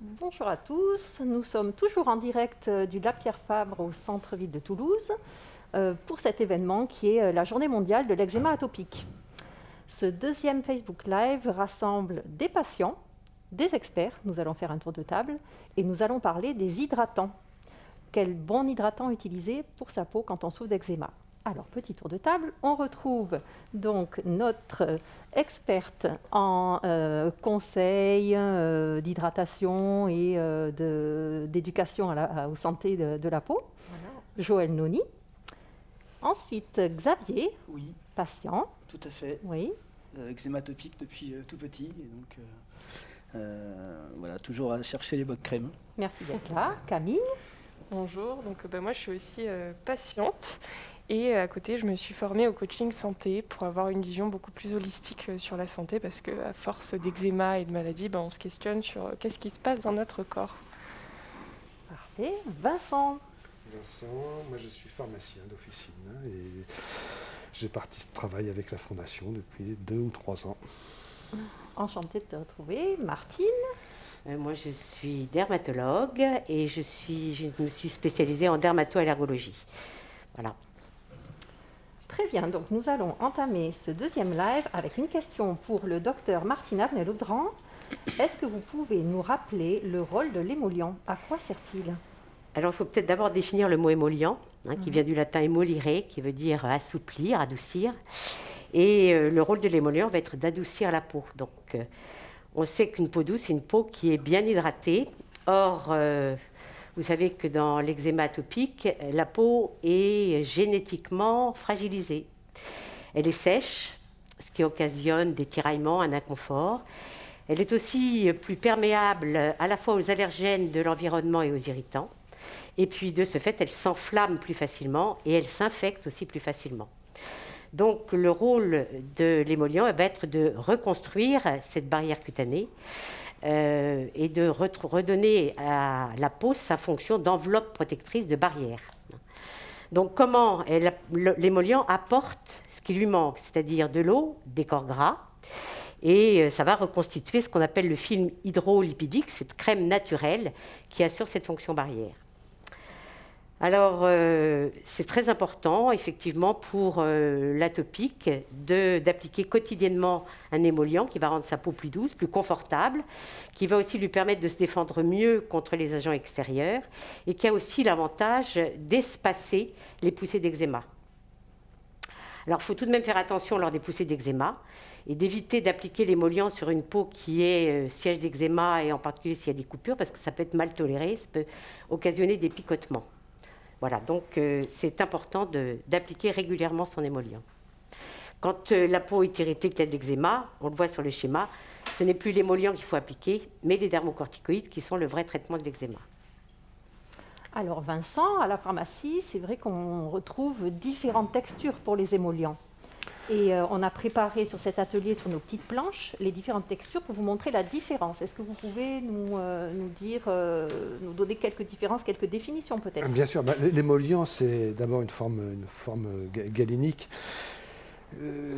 Bonjour à tous, nous sommes toujours en direct du Lab Pierre Fabre au centre-ville de Toulouse pour cet événement qui est la journée mondiale de l'eczéma atopique. Ce deuxième Facebook Live rassemble des patients, des experts, nous allons faire un tour de table et nous allons parler des hydratants. Quel bon hydratant utiliser pour sa peau quand on souffre d'eczéma? Alors, petit tour de table, on retrouve donc notre experte en conseil d'hydratation et d'éducation aux santé de la peau, voilà. Joël Noni. Ensuite, Xavier, oui, patient. Tout à fait. Oui. Eczéma atopique depuis tout petit. Et donc, voilà, toujours à chercher les bonnes crèmes. Merci d'être là. Camille. Bonjour, donc moi je suis aussi patiente. Et à côté, je me suis formée au coaching santé pour avoir une vision beaucoup plus holistique sur la santé parce qu'à force d'eczéma et de maladies, on se questionne sur qu'est-ce qui se passe dans notre corps. Parfait. Vincent. Moi je suis pharmacien d'officine et j'ai travaille avec la Fondation depuis 2 ou 3 ans. Enchantée de te retrouver. Martine. Moi je suis dermatologue et je me suis spécialisée en dermato-allergologie. Voilà. Très bien, donc nous allons entamer ce deuxième live avec une question pour le docteur Martine Avenel-Audran. Est-ce que vous pouvez nous rappeler le rôle de l'émollient? À quoi sert-il? Alors il faut peut-être d'abord définir le mot émollient, qui vient du latin emolire, qui veut dire assouplir, adoucir. Et le rôle de l'émollient va être d'adoucir la peau. Donc on sait qu'une peau douce, c'est une peau qui est bien hydratée. Or, vous savez que dans l'eczéma atopique, la peau est génétiquement fragilisée. Elle est sèche, ce qui occasionne des tiraillements, un inconfort. Elle est aussi plus perméable à la fois aux allergènes de l'environnement et aux irritants. Et puis, de ce fait, elle s'enflamme plus facilement et elle s'infecte aussi plus facilement. Donc, le rôle de l'émollient va être de reconstruire cette barrière cutanée et de redonner à la peau sa fonction d'enveloppe protectrice de barrière. Donc comment l'émollient apporte ce qui lui manque, c'est-à-dire de l'eau, des corps gras, et ça va reconstituer ce qu'on appelle le film hydrolipidique, cette crème naturelle qui assure cette fonction barrière. Alors, c'est très important, effectivement, pour l'atopique d'appliquer quotidiennement un émollient qui va rendre sa peau plus douce, plus confortable, qui va aussi lui permettre de se défendre mieux contre les agents extérieurs et qui a aussi l'avantage d'espacer les poussées d'eczéma. Alors, il faut tout de même faire attention lors des poussées d'eczéma et d'éviter d'appliquer l'émollient sur une peau qui est siège d'eczéma et en particulier s'il y a des coupures parce que ça peut être mal toléré, ça peut occasionner des picotements. Voilà, donc c'est important d'appliquer régulièrement son émollient. Quand la peau est irritée, qu'il y a de l'eczéma, on le voit sur le schéma, ce n'est plus l'émollient qu'il faut appliquer, mais les dermocorticoïdes qui sont le vrai traitement de l'eczéma. Alors Vincent, à la pharmacie, c'est vrai qu'on retrouve différentes textures pour les émollients. Et on a préparé sur cet atelier, sur nos petites planches, les différentes textures pour vous montrer la différence. Est-ce que vous pouvez nous donner quelques différences, quelques définitions peut-être? Bien sûr, l'émollient, c'est d'abord une forme galénique.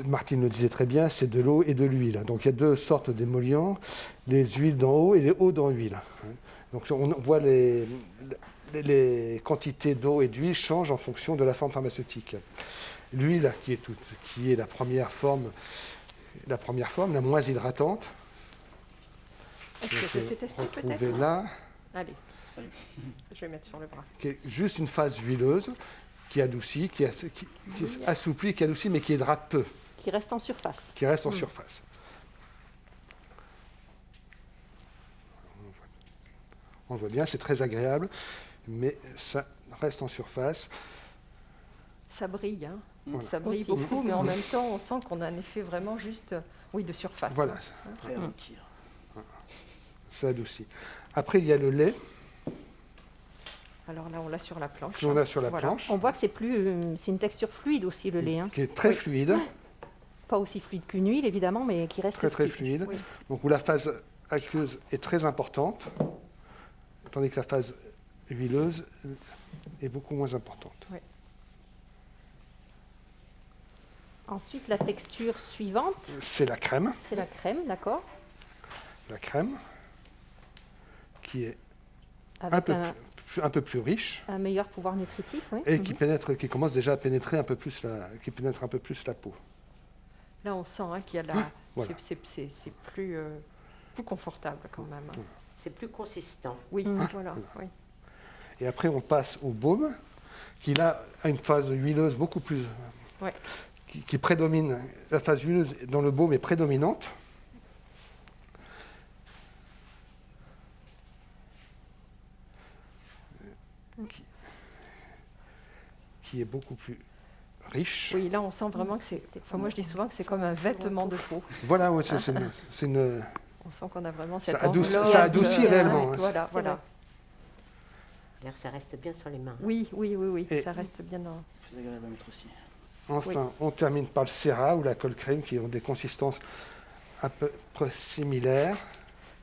Martine le disait très bien, c'est de l'eau et de l'huile. Donc il y a 2 sortes d'émollients, les huiles d'en haut et les hauts dans l'huile. Donc on voit les quantités d'eau et d'huile changent en fonction de la forme pharmaceutique. L'huile, qui est la première forme, la moins hydratante. Est-ce que je peux tester peut-être? Là. Allez, je vais mettre sur le bras. Qui est juste une phase huileuse, qui adoucit, qui assouplit, qui adoucit, mais qui hydrate peu. Qui reste en surface. Qui reste en surface. On voit bien, c'est très agréable, mais ça reste en surface. Ça brille, hein. Voilà. Ça brille beaucoup, mais en même temps, on sent qu'on a un effet vraiment juste, de surface. Voilà. Après, on tire. Ça adoucit. Après, il y a le lait. Alors là, on l'a sur la planche. On l'a sur la planche. On voit que c'est une texture fluide aussi, le lait. Qui est très fluide. Pas aussi fluide qu'une huile, évidemment, mais qui reste très fluide. Oui. Donc, où la phase aqueuse est très importante, tandis que la phase huileuse est beaucoup moins importante. Oui. Ensuite, la texture suivante. C'est la crème. C'est la crème, d'accord. La crème, qui est Avec un peu plus riche un meilleur pouvoir nutritif, oui. et qui commence déjà à pénétrer un peu plus qui pénètre un peu plus la peau. Là, on sent qu'il y a Voilà. c'est plus confortable quand même. Hein. C'est plus consistant. Oui, voilà. Oui. Et après, on passe au baume, qui là a une phase huileuse beaucoup plus. Ouais. Qui prédomine. La phase huileuse dans le baume est prédominante. Qui est beaucoup plus riche. Oui, là, on sent vraiment que c'est. Enfin, moi, je dis souvent que c'est comme un vêtement de peau. Voilà, ouais, c'est une. On sent qu'on a vraiment cette Ça adoucit réellement. Hein. Voilà, voilà. D'ailleurs, ça reste bien sur les mains. Oui, Et- ça reste bien dans. Plus agréable à mettre aussi. Enfin, on termine par le Serra ou la colle crème qui ont des consistances à peu près similaires.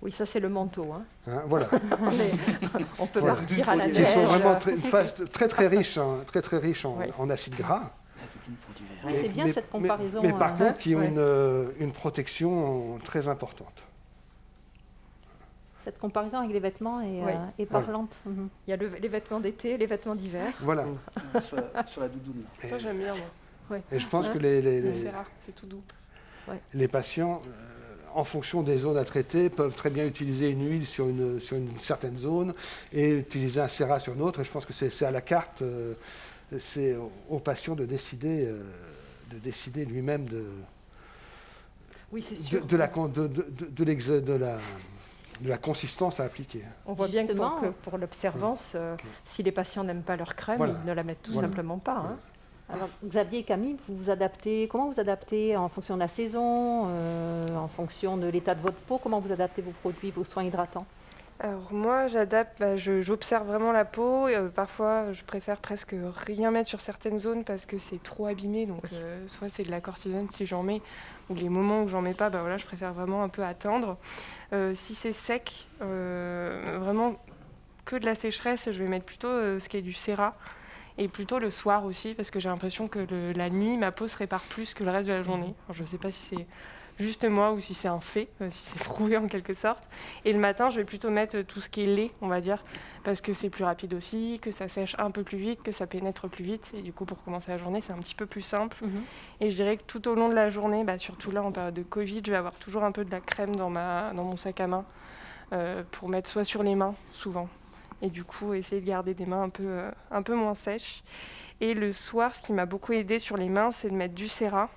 Oui, ça, c'est le manteau. Hein. Hein, voilà. On peut Voilà. partir à la Qui neige. sont vraiment une phase très riche, Ouais. en acides gras. La coquine pour d'hiver. Oui, c'est bien cette comparaison. Mais par contre, qui ont ouais. une protection très importante. Cette comparaison avec les vêtements est, Oui. est parlante. Mhm. Il y a les vêtements d'été, les vêtements d'hiver. Voilà. Sur la doudoune. Et, Ça, j'aime bien, moi. et je pense Hein que C'est rare, c'est tout doux. les patients, en fonction des zones à traiter, peuvent très bien utiliser une huile sur une certaine zone et utiliser un Serra sur une autre. Et je pense que c'est à la carte, c'est au patient de décider lui-même Oui, c'est sûr. de la consistance à appliquer. On voit bien que Justement. pour l'observance, si les patients n'aiment pas leur crème, Voilà. ils ne la mettent tout Voilà. simplement pas. Hein. Alors, Xavier et Camille, comment vous adaptez en fonction de la saison, en fonction de l'état de votre peau? Comment vous adaptez vos produits, vos soins hydratants? Alors moi, j'adapte, j'observe vraiment la peau. Parfois, je préfère presque rien mettre sur certaines zones parce que c'est trop abîmé. Donc, soit c'est de la cortisone si j'en mets, ou les moments où j'en mets pas, voilà, je préfère vraiment un peu attendre. Si c'est sec, vraiment que de la sécheresse, je vais mettre plutôt ce qui est du Serra. Et plutôt le soir aussi, parce que j'ai l'impression que la nuit, ma peau se répare plus que le reste de la journée. Alors, je ne sais pas si c'est juste moi ou si c'est un fait, si c'est prouvé en quelque sorte. Et le matin, je vais plutôt mettre tout ce qui est lait, on va dire, parce que c'est plus rapide aussi, que ça sèche un peu plus vite, que ça pénètre plus vite. Et du coup, pour commencer la journée, c'est un petit peu plus simple. Et je dirais que tout au long de la journée, surtout là en période de Covid, je vais avoir toujours un peu de la crème dans mon sac à main pour mettre soit sur les mains, souvent. Et du coup, essayer de garder des mains un peu moins sèches. Et le soir, ce qui m'a beaucoup aidé sur les mains, c'est de mettre du Serra.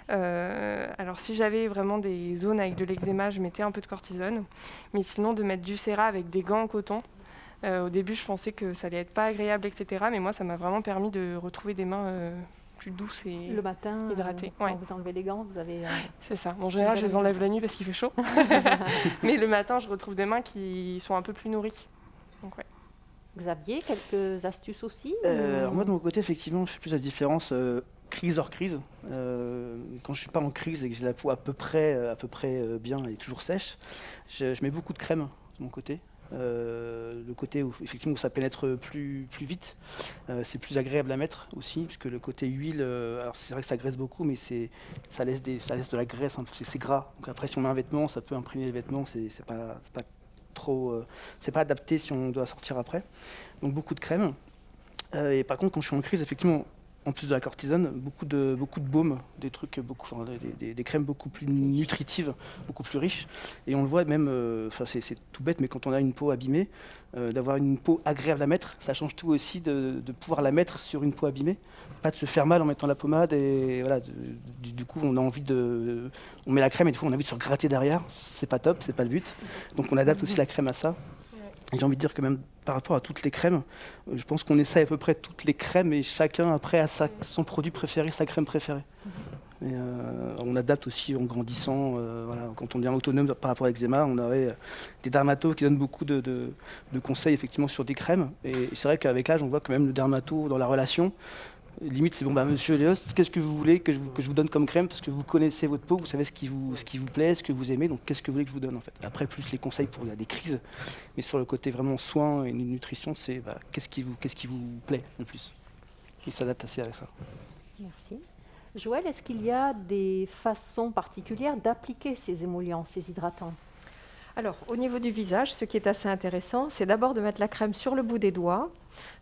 Alors si j'avais vraiment des zones avec de l'eczéma, je mettais un peu de cortisone. Mais sinon, de mettre du Serra avec des gants en coton. Au début, je pensais que ça allait être pas agréable, etc. Mais moi, ça m'a vraiment permis de retrouver des mains plus douces et Le matin, hydratées. quand Ouais. vous enlevez les gants, vous avez... C'est ça. En général, je les enlève la nuit parce qu'il fait chaud. Mais le matin, je retrouve des mains qui sont un peu plus nourries. Donc, ouais. Xavier, quelques astuces aussi Alors moi de mon côté, effectivement, je fais plus la différence crise hors crise. Quand je suis pas en crise et que j'ai la peau à peu près bien et toujours sèche, je mets beaucoup de crème de mon côté. Le côté où effectivement où ça pénètre plus vite, c'est plus agréable à mettre aussi, puisque le côté huile, alors c'est vrai que ça graisse beaucoup, mais ça laisse de la graisse, hein, c'est gras. Donc après, si on met un vêtement, ça peut imprégner les vêtements, c'est pas trop, c'est pas adapté si on doit sortir après. Donc beaucoup de crème. Et par contre, quand je suis en crise, effectivement, en plus de la cortisone, beaucoup de baume, des trucs des crèmes beaucoup plus nutritives, beaucoup plus riches. Et on le voit même, c'est tout bête, mais quand on a une peau abîmée, d'avoir une peau agréable à mettre, ça change tout aussi de pouvoir la mettre sur une peau abîmée, pas de se faire mal en mettant la pommade. Et voilà, du coup, on a envie on met la crème et du coup, on a envie de se gratter derrière. C'est pas top, c'est pas le but. Donc on adapte aussi la crème à ça. Et j'ai envie de dire que même par rapport à toutes les crèmes, je pense qu'on essaie à peu près toutes les crèmes et chacun après a son produit préféré, sa crème préférée. Et on adapte aussi en grandissant. Voilà. Quand on devient autonome par rapport à l'eczéma, on aurait des dermatos qui donnent beaucoup de conseils effectivement sur des crèmes. Et c'est vrai qu'avec l'âge, on voit que même le dermato dans la relation, limite c'est bon, monsieur Léos, qu'est-ce que vous voulez que je vous donne comme crème? Parce que vous connaissez votre peau, vous savez ce qui vous plaît, ce que vous aimez, donc qu'est-ce que vous voulez que je vous donne en fait. Après, plus les conseils pour des crises, mais sur le côté vraiment soin et nutrition, c'est qu'est-ce qui vous plaît le plus. Il s'adapte assez à ça. Merci. Joël, est-ce qu'il y a des façons particulières d'appliquer ces émollients, ces hydratants? Alors, au niveau du visage, ce qui est assez intéressant, c'est d'abord de mettre la crème sur le bout des doigts,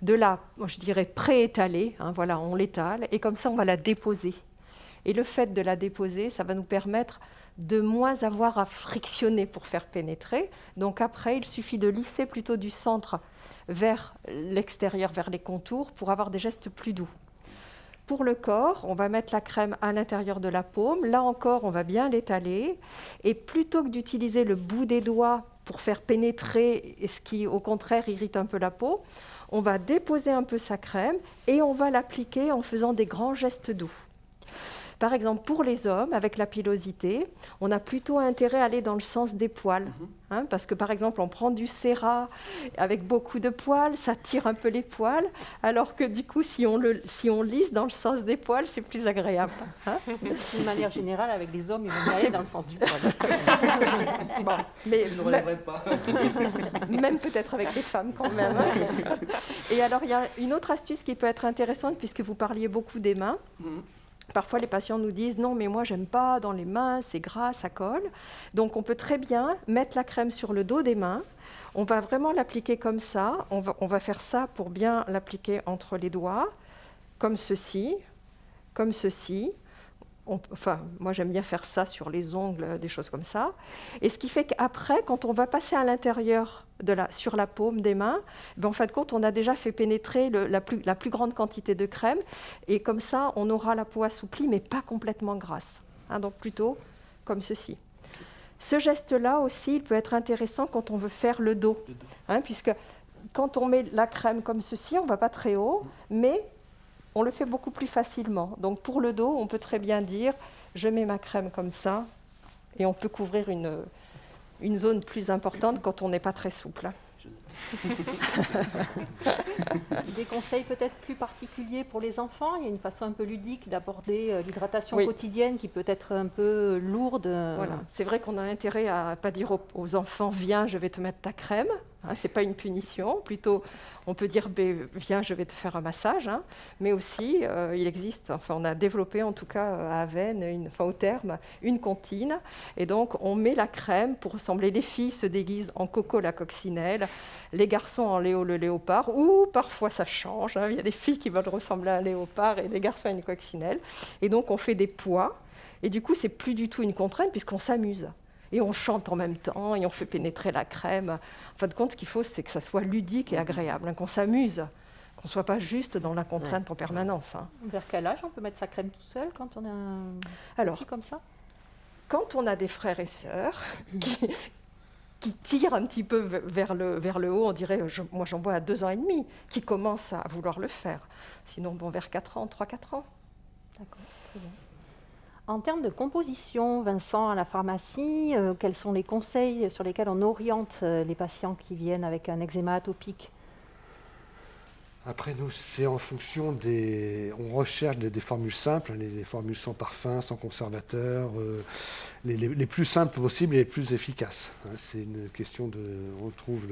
de là, moi, je dirais pré-étaler, hein, voilà, on l'étale, et comme ça, on va la déposer. Et le fait de la déposer, ça va nous permettre de moins avoir à frictionner pour faire pénétrer. Donc après, il suffit de lisser plutôt du centre vers l'extérieur, vers les contours, pour avoir des gestes plus doux. Pour le corps, on va mettre la crème à l'intérieur de la paume. Là encore, on va bien l'étaler. Et plutôt que d'utiliser le bout des doigts pour faire pénétrer, ce qui au contraire irrite un peu la peau, on va déposer un peu sa crème et on va l'appliquer en faisant des grands gestes doux. Par exemple, pour les hommes, avec la pilosité, on a plutôt intérêt à aller dans le sens des poils. Hein, parce que, par exemple, on prend du Cera avec beaucoup de poils, ça tire un peu les poils, alors que du coup, si on lisse dans le sens des poils, c'est plus agréable. Hein. D'une manière générale, avec les hommes, ils vont aller dans le sens du poil. Bon, mais Je ne relèverai pas. même peut-être avec les femmes quand même. Hein. Et alors, il y a une autre astuce qui peut être intéressante, puisque vous parliez beaucoup des mains. Parfois, les patients nous disent « Non, mais moi, j'aime pas dans les mains, c'est gras, ça colle. » Donc, on peut très bien mettre la crème sur le dos des mains. On va vraiment l'appliquer comme ça. On va faire ça pour bien l'appliquer entre les doigts, comme ceci, comme ceci. Moi, j'aime bien faire ça sur les ongles, des choses comme ça. Et ce qui fait qu'après, quand on va passer à l'intérieur, sur la paume des mains, en fin de compte, on a déjà fait pénétrer la plus grande quantité de crème. Et comme ça, on aura la peau assouplie, mais pas complètement grasse. Hein, donc plutôt comme ceci. Ce geste-là aussi, il peut être intéressant quand on veut faire le dos. Hein, puisque quand on met la crème comme ceci, on ne va pas très haut, mais on le fait beaucoup plus facilement. Donc pour le dos, on peut très bien dire, je mets ma crème comme ça, et on peut couvrir une zone plus importante quand on n'est pas très souple. Des conseils peut-être plus particuliers pour les enfants? Il y a une façon un peu ludique d'aborder l'hydratation quotidienne qui peut être un peu lourde. Voilà. C'est vrai qu'on a intérêt à ne pas dire aux enfants « Viens, je vais te mettre ta crème ». Hein, ce n'est pas une punition, plutôt on peut dire « Viens, je vais te faire un massage hein. ». Mais aussi, il existe, on a développé en tout cas à Avène, au terme, une comptine. Et donc, on met la crème pour ressembler. Les filles se déguisent en Coco la coccinelle, les garçons en Léo le léopard, ou parfois ça change. Hein. Il y a des filles qui veulent ressembler à un léopard et des garçons à une coccinelle. Et donc, on fait des poids. Et du coup, ce n'est plus du tout une contrainte puisqu'on s'amuse. Et on chante en même temps et on fait pénétrer la crème. En fin de compte, ce qu'il faut, c'est que ça soit ludique et agréable, hein, qu'on s'amuse, qu'on ne soit pas juste dans la contrainte en permanence. Hein. Vers quel âge on peut mettre sa crème tout seul quand on a un petit comme ça? Quand on a des frères et sœurs qui tirent un petit peu vers le haut, on dirait, moi j'en vois à 2 ans et demi, qui commencent à vouloir le faire. Sinon, vers 4 ans, 3-4 ans. D'accord, très bien. En termes de composition, Vincent, à la pharmacie, quels sont les conseils sur lesquels on oriente les patients qui viennent avec un eczéma atopique? Après, nous, c'est en fonction des... On recherche des formules simples, les formules sans parfum, sans conservateur, les plus simples possibles et les plus efficaces. Hein, c'est une question de... On trouve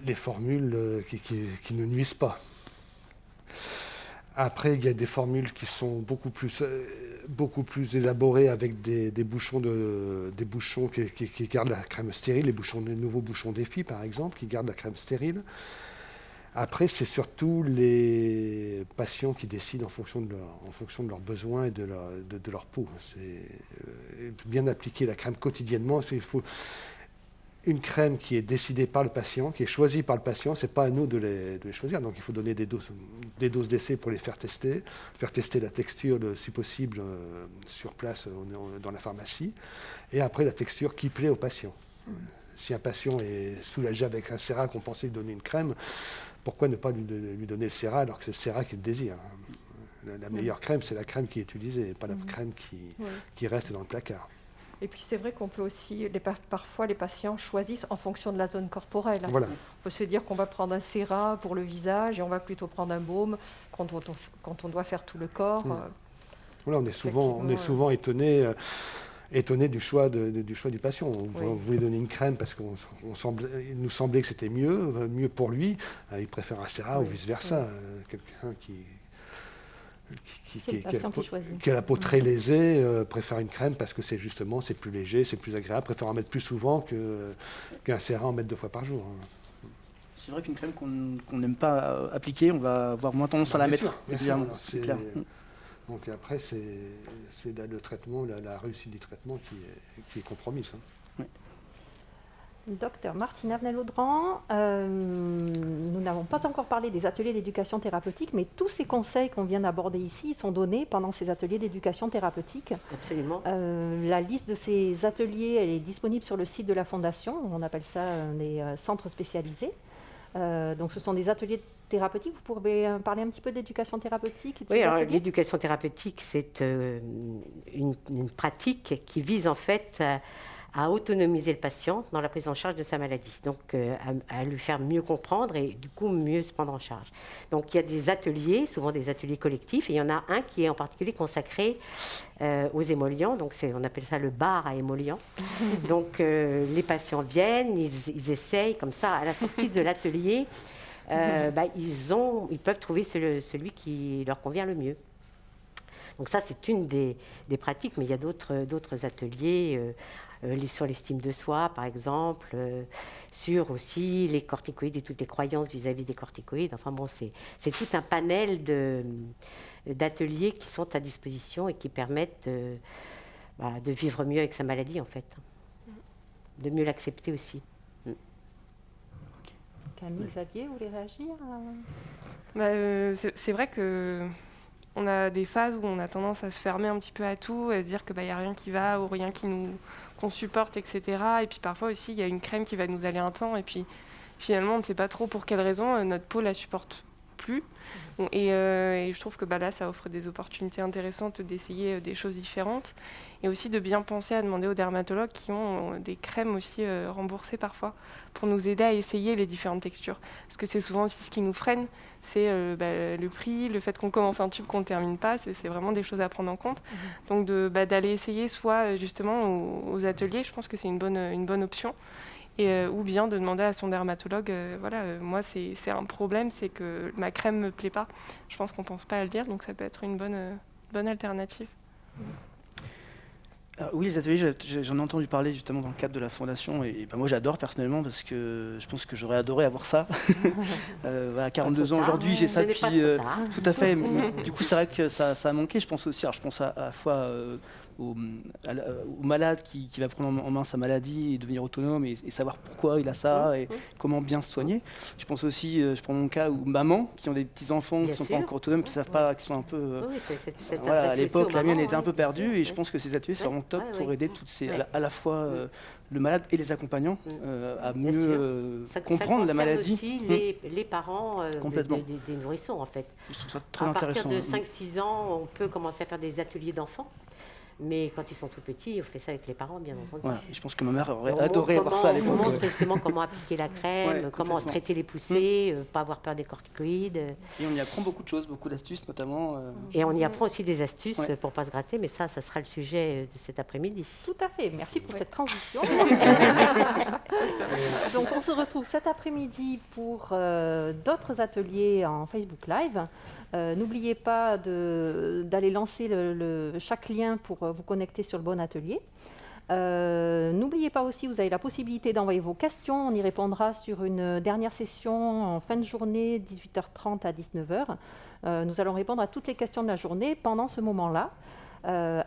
les formules qui ne nuisent pas. Après, il y a des formules qui sont beaucoup plus élaborées avec des bouchons qui gardent la crème stérile, les nouveaux bouchons Défi par exemple, qui gardent la crème stérile. Après, c'est surtout les patients qui décident en fonction de leurs besoins et de leur peau. C'est bien appliquer la crème quotidiennement. Il faut une crème qui est décidée par le patient, qui est choisie par le patient, ce n'est pas à nous de les choisir. Donc il faut donner des doses d'essai pour les faire tester la texture, si possible, sur place dans la pharmacie, et après la texture qui plaît au patient. Si un patient est soulagé avec un Cera qu'on pensait lui donner une crème, pourquoi ne pas lui donner le Cera alors que c'est le Cera qu'il désire? La meilleure crème, c'est la crème qui est utilisée, et pas la crème qui reste dans le placard. Et puis c'est vrai qu'on peut aussi, parfois les patients choisissent en fonction de la zone corporelle. Voilà. On peut se dire qu'on va prendre un Cera pour le visage et on va plutôt prendre un baume quand on doit faire tout le corps. Voilà, on est souvent étonné du choix du patient. On voulait donner une crème parce qu'il nous semblait que c'était mieux pour lui. Il préfère un Cera ou vice-versa. Quelqu'un C'est le patient qui choisit. qui a la peau très lésée, préfère une crème parce que c'est plus léger, c'est plus agréable, préfère en mettre plus souvent qu'un sérum en mettre 2 fois par jour. C'est vrai qu'une crème qu'on n'aime pas appliquer, on va avoir moins tendance à la mettre. Bien sûr, évidemment, alors, c'est clair. Donc après, c'est le traitement, la réussite du traitement qui est compromise. Docteur Martine Avenel-Audran, nous n'avons pas encore parlé des ateliers d'éducation thérapeutique, mais tous ces conseils qu'on vient d'aborder ici sont donnés pendant ces ateliers d'éducation thérapeutique. Absolument. La liste de ces ateliers, elle est disponible sur le site de la Fondation. On appelle ça des centres spécialisés. Donc ce sont des ateliers thérapeutiques. Vous pouvez parler un petit peu d'éducation thérapeutique et de Oui, ces alors ateliers ? l'éducation thérapeutique, c'est une pratique qui vise en fait à autonomiser le patient dans la prise en charge de sa maladie, donc à lui faire mieux comprendre et du coup mieux se prendre en charge. Donc il y a des ateliers, souvent des ateliers collectifs, et il y en a un qui est en particulier consacré aux émollients, donc on appelle ça le bar à émollients. Donc les patients viennent, ils essayent comme ça, à la sortie de l'atelier, ils peuvent trouver celui qui leur convient le mieux. Donc ça, c'est une des pratiques, mais il y a d'autres ateliers sur l'estime de soi, par exemple, sur aussi les corticoïdes et toutes les croyances vis-à-vis des corticoïdes. Enfin bon, c'est tout un panel d'ateliers qui sont à disposition et qui permettent de vivre mieux avec sa maladie, en fait. De mieux l'accepter aussi. Camille, Xavier, vous voulez réagir ? C'est vrai que on a des phases où on a tendance à se fermer un petit peu à tout, à se dire qu'il n'y a rien qui va ou rien qu'on supporte, etc. Et puis parfois aussi, il y a une crème qui va nous aller un temps et puis finalement, on ne sait pas trop pour quelle raison notre peau ne la supporte plus. Et je trouve que là, ça offre des opportunités intéressantes d'essayer des choses différentes et aussi de bien penser à demander aux dermatologues qui ont des crèmes aussi remboursées parfois pour nous aider à essayer les différentes textures. Parce que c'est souvent aussi ce qui nous freine, c'est le prix, le fait qu'on commence un tube qu'on ne termine pas, c'est vraiment des choses à prendre en compte. Donc d'aller essayer soit justement aux ateliers, je pense que c'est une bonne option. Ou bien de demander à son dermatologue, moi c'est un problème, c'est que ma crème ne me plaît pas. Je pense qu'on ne pense pas à le dire, donc ça peut être une bonne alternative. Oui, les ateliers, j'en ai entendu parler justement dans le cadre de la Fondation et moi j'adore personnellement parce que je pense que j'aurais adoré avoir ça. 42 ans aujourd'hui, j'ai ça depuis... tout à fait, mais, du coup c'est vrai que ça a manqué, je pense aussi, alors je pense à la fois au malade qui va prendre en main sa maladie et devenir autonome et savoir pourquoi il a ça et comment bien se soigner. Je pense aussi, je prends mon cas, aux mamans qui ont des petits-enfants qui ne sont pas encore autonomes, qui savent pas, qui sont un peu... à l'époque, la mienne était un peu perdue et je pense que ces ateliers seront top pour aider toutes ces, à la fois le malade et les accompagnants à mieux comprendre la maladie. Ça concerne aussi les parents des nourrissons, en fait. Je trouve ça très à intéressant. partir de 5-6 ans, on peut commencer à faire des ateliers d'enfants. Mais quand ils sont tout petits, on fait ça avec les parents, bien entendu. Ouais, je pense que ma mère aurait adoré voir ça à l'époque. On montre justement comment appliquer la crème, comment traiter les poussées, pas avoir peur des corticoïdes. Et on y apprend beaucoup de choses, beaucoup d'astuces notamment. Et on y apprend aussi des astuces pour ne pas se gratter, mais ça sera le sujet de cet après-midi. Tout à fait, merci pour cette transition. Donc on se retrouve cet après-midi pour d'autres ateliers en Facebook Live. N'oubliez pas d'aller lancer chaque lien pour vous connecter sur le bon atelier. N'oubliez pas aussi, vous avez la possibilité d'envoyer vos questions. On y répondra sur une dernière session en fin de journée, 18h30 à 19h. Nous allons répondre à toutes les questions de la journée pendant ce moment-là,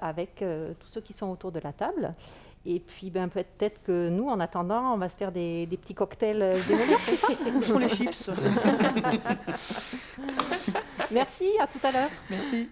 avec tous ceux qui sont autour de la table. Et puis peut-être que nous, en attendant, on va se faire des petits cocktails d'émollients, c'est ça ? Pour les chips. Merci, à tout à l'heure. Merci.